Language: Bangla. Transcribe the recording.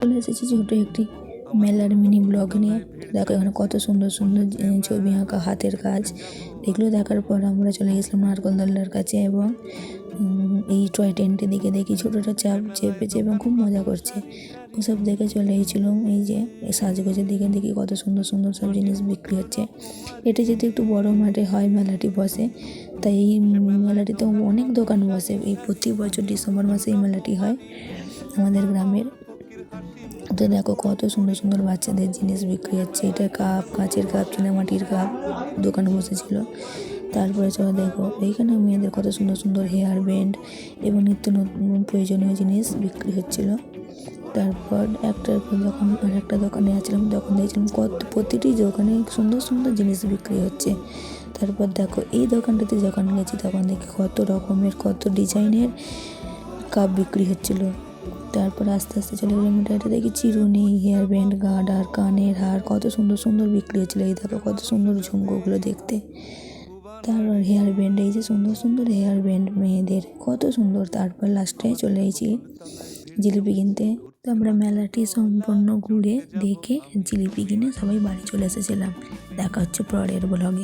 চলে এসেছি ছোটো একটি মেলার মিনি ব্লগ নিয়ে। দেখো এখানে কত সুন্দর সুন্দর ছবি আঁকা হাতের কাজ। এগুলো দেখার পর আমরা চলে গেছিলাম নারকোলদোলনার কাছে এবং এই টয় ট্রেনটি দেখি ছোটোটা চেপেছে এবং খুব মজা করছে। ওসব দেখে চলে গেছিলাম এই যে সাজগোজের দিকে দেখি কত সুন্দর সুন্দর সব জিনিস বিক্রি হচ্ছে। এটা যদি একটু বড় মাঠে হয় মেলাটি বসে, তাই এই মেলাটিতে অনেক দোকান বসে। এই প্রতি বছর ডিসেম্বর মাসে এই মেলাটি হয় আমাদের গ্রামের। তো দেখো কত সুন্দর সুন্দর বাচ্চাদের জিনিস বিক্রি হচ্ছে। এটা কাপ, কাঁচের কাপ, চীনামাটির কাপ দোকান বসেছিল। তারপরে চলো দেখো এইখানে মেয়েদের কত সুন্দর সুন্দর হেয়ার ব্যান্ড এবং নিত্য নতুন প্রয়োজনীয় জিনিস বিক্রি হচ্ছিলো। তারপর একটার পর যখন আর একটা দোকানে আসলাম তখন দেখছিলাম প্রতিটি দোকানে সুন্দর সুন্দর জিনিস বিক্রি হচ্ছে। তারপর দেখো এই দোকানটাতে যখন গেছি তখন দেখি কত রকমের কত ডিজাইনের কাপ বিক্রি হচ্ছিলো। তারপর আস্তে আস্তে চলে গেলাম এটা দেখি চিরুনি, হেয়ার ব্যান্ড, গার্ডার, কানের হার কত সুন্দর সুন্দর বিক্রি হচ্ছিলো। এই দেখো কত সুন্দর ঝুমকোগুলো দেখতে। তারপর হেয়ার ব্যান্ড, এই যে সুন্দর সুন্দর হেয়ার ব্যান্ড মেয়েদের কত সুন্দর। তারপর লাস্টে চলে এসেছি জিলিপি কিনতে। তো আমরা মেলাটি সম্পূর্ণ ঘুরে দেখে জিলিপি কিনে সবাই বাড়ি চলে এসেছিলাম। দেখা হচ্ছে পরের ব্লগে।